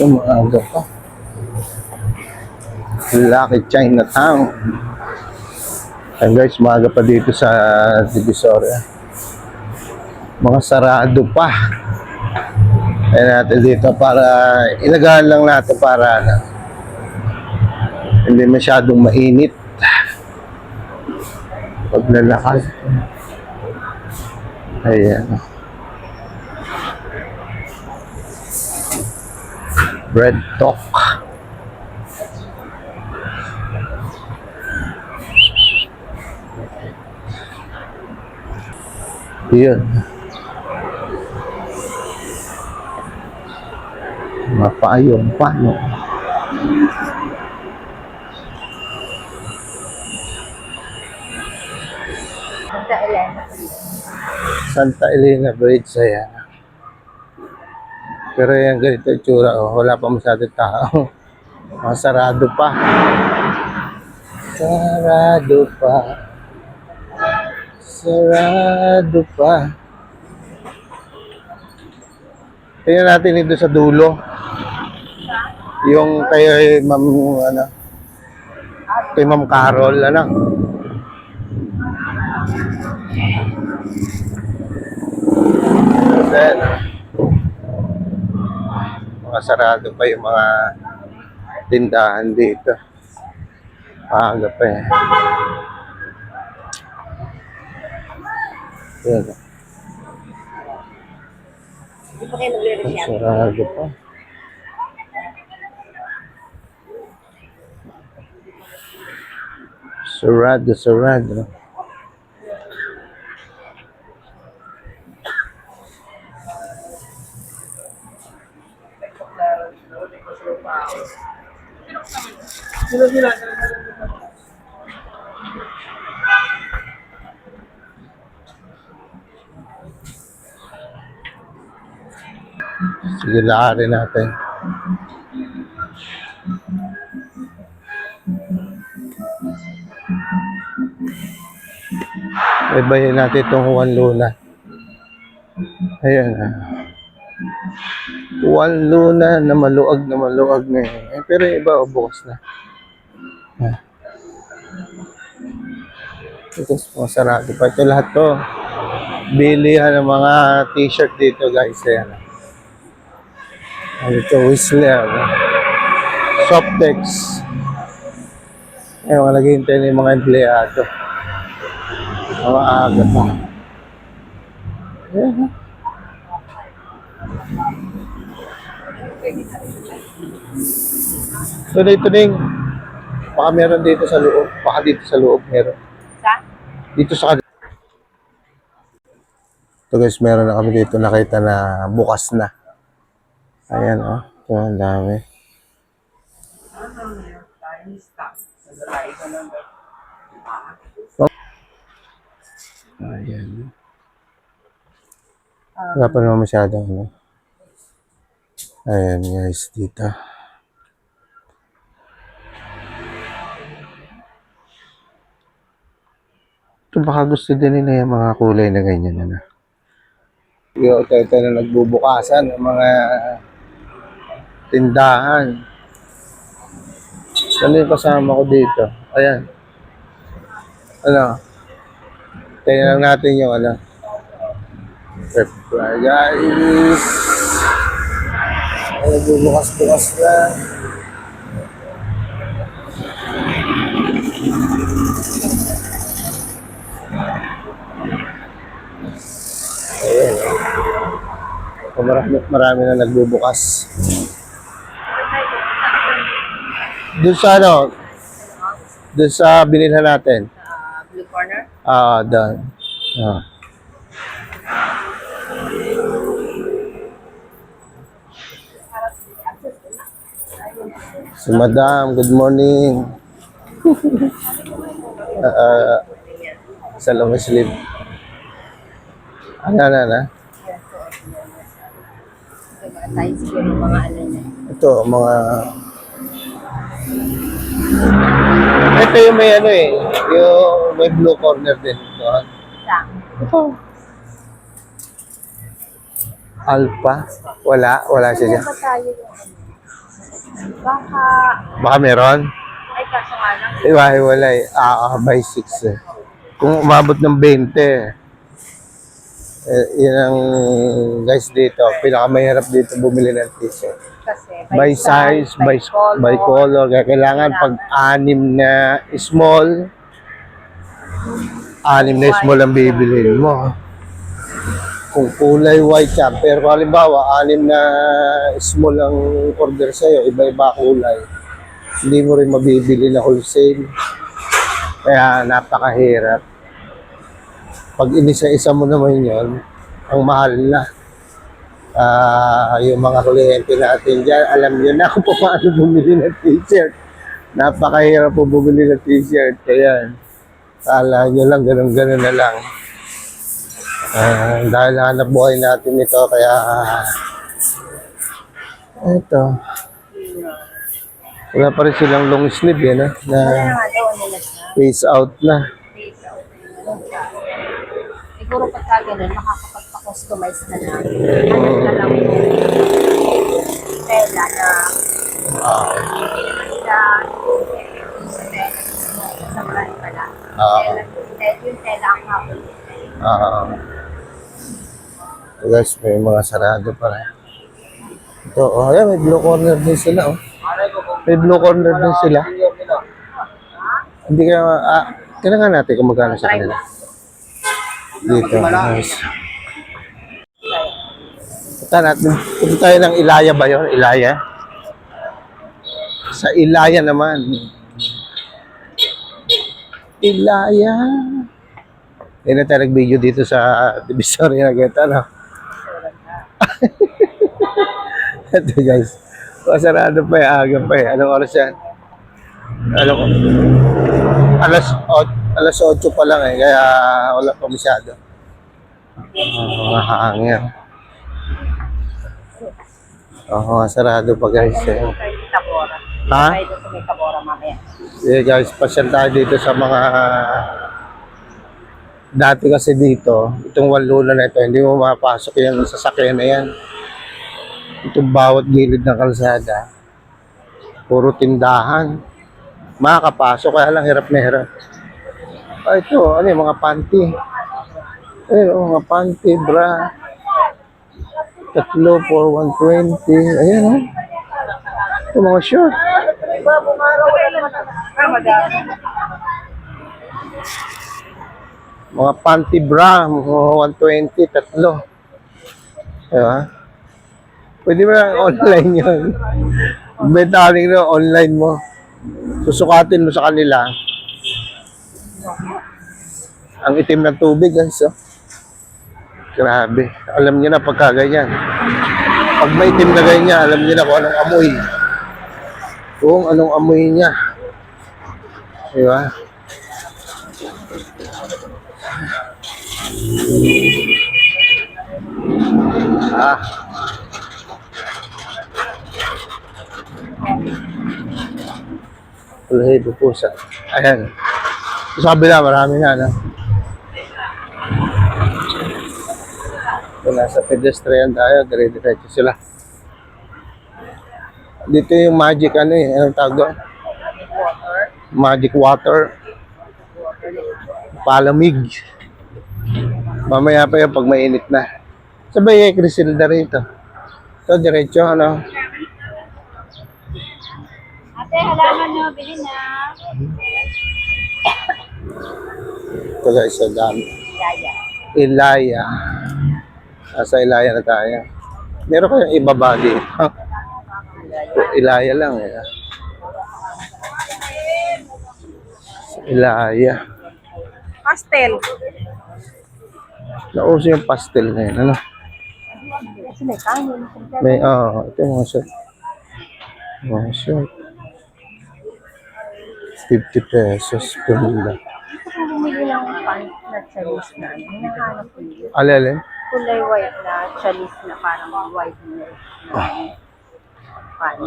Umaga pa. Lucky Chinatown. Ayan guys, umaga pa dito sa Divisoria. Mga sarado pa. Ayan natin dito para ilagahan lang natin para hindi masyadong mainit. Paglalakad. Ayan. Bread talk. Yun. Mapayong paano. Santa Elena. Santa Elena Bridge, ayan. Pero yan, ganito yung tsura, oh. Wala pa masyadong tao. Sarado pa. Sarado pa. Sarado pa. Tingnan natin dito sa dulo. Yung kay Ma'am, ano, kay Ma'am Carol, ano. Then, mga sarado pa yung mga tindahan dito. Maaga pa eh. Yan. Hindi pa kayo nagre-resyado. Sarado pa. Sarado, sarado. Sige, lakarin natin. Ibahin natin itong Juan Luna. Ayan. Juan Luna na maluag na eh. Pero yung iba, bukas na. Ito, masarado pa. Ito lahat to. Bilihan ng mga t-shirt dito, guys. Ayan. Ito, Whistler. Softex. Ayan, naghihintay na yung mga empleyado. Mga aga pa. Ayan. Tuloy-tuloy. Baka meron dito sa loob. Baka dito sa loob meron. Sa? Dito sa kanila. Ito guys, meron na kami dito nakita na bukas na. Ayan oh. Ito ang dami. Ayan. Wala pa naman masyadong ano. Ayan guys, dito. Ito baka gusto din nila yung mga kulay na ganyan. Ano. Yung ito na nagbubukasan ng mga tindahan. Ano yung kasama ko dito? Ayan. Ano? Tingnan natin yung ano. Surprise guys! Ay, bubukas-bukas na. Ayan. Marami na nagbubukas. Doon sa ano? Doon sa binilhan natin. Blue corner? Doon. Si Madam, good morning. Sa long sleeve. Ano. Tayo siguro yung mga ano niya. Ito, mga... Ito yung may ano eh. Yung may blue corner din. Ito. Sa? Ito. Alpha? Wala siya dyan. Ano ba tayo yung baka, Baka meron? ay kaso nga lang, Iwahiwalay. By 6 eh. Kung umabot ng 20, yun ang guys dito. Pinakamahirap dito bumili ng t-shirt. kasi By size, by color. Kaya kailangan pag 6 na small, 6 na small ang bibilhin mo. Kung kulay white siya, pero kung halimbawa, 6 na small ang order sa'yo, iba-iba kulay, hindi mo rin mabibili na wholesale. Kaya napakahirap. Pag inisa-isa mo naman yun, ang mahal na. Yung mga kliyente natin dyan, alam nyo na kung paano bumili ng t-shirt. Napakahirap po bumili ng t-shirt. Kaya, kala nyo lang, ganun-ganun na lang. Dahil hanap buhay natin ito, kaya ito. Wala pa rin silang long sleeve yan, na wala na nga daw, ano na siya, face out na. face out. Siguro pagka ganun, makakapagpa-customize ka na. Ano na lang yung tela na hindi naman nila sa tela mismo, sa brand pala. Yung tela ang habol. Guys, may mga sarado pa rin. Ito, ayan, may blue corner din sila, May blue corner din sila. Hindi kaya, kailangan natin kung magkano sa kanila. Dito, guys. Punta tayo ng Ilaya ba yun? Ilaya? Sa Ilaya naman. Ilaya. Hindi na tayo nag-video dito sa Divisoria na gata, no? Ito guys. Masarado pa aga pa eh. Anong oras yan? Alas 8 pa lang eh. Kaya wala pa masyado. Mga hangin. Sarado pa guys eh. Tabora. Ha? Tayo doon sa may Tabora mamaya. Yeah, guys, pasyal tayo dito sa mga dati kasi dito, itong walula na ito, hindi mo mapasok yung sasakyan na yan. Itong bawat gilid ng kalsada, puro tindahan. Makakapasok, kaya lang hirap na hirap. Ito, ano yung mga panty. Mga panty, bra. 3 for 120. Ayan, Ito mga short. Mga panty bra, mga 120, 3. Diba? Pwede mo lang online yun. Bentaling na online mo. Susukatin mo sa kanila. Ang itim ng tubig, guys. Grabe. Alam niyo na pagka ganyan. Pag may itim na ganyan, alam niyo na kung anong amoy. Kung anong amoy niya. Diba? Ulay pupusa. Ayan. Sabi na, marami na, Kung nasa pedestrian tayo, dire-diretso sila. Dito yung magic, anong tawag doon? Magic water. Palamig. Mamaya pa yun pag mainit na. Sabay Crisilda rito. Ito, diretso, Ate, halaman nyo, bilhin na. Ito guys, so dami. Yaya. Ilaya. Nasa Ilaya na tayo. Meron kayong ibaba dito. Ilaya lang eh. Ilaya. Pastel. Nauso yung pastel ngayon, Kasi may kanin. Ito yung mga shirt. Mga shirt. 50 pesos. Pumila. Kung bumili ng pant na Chinese na, hinahanap ko yun. Alin? Kulay white na Chinese na parang white na pant.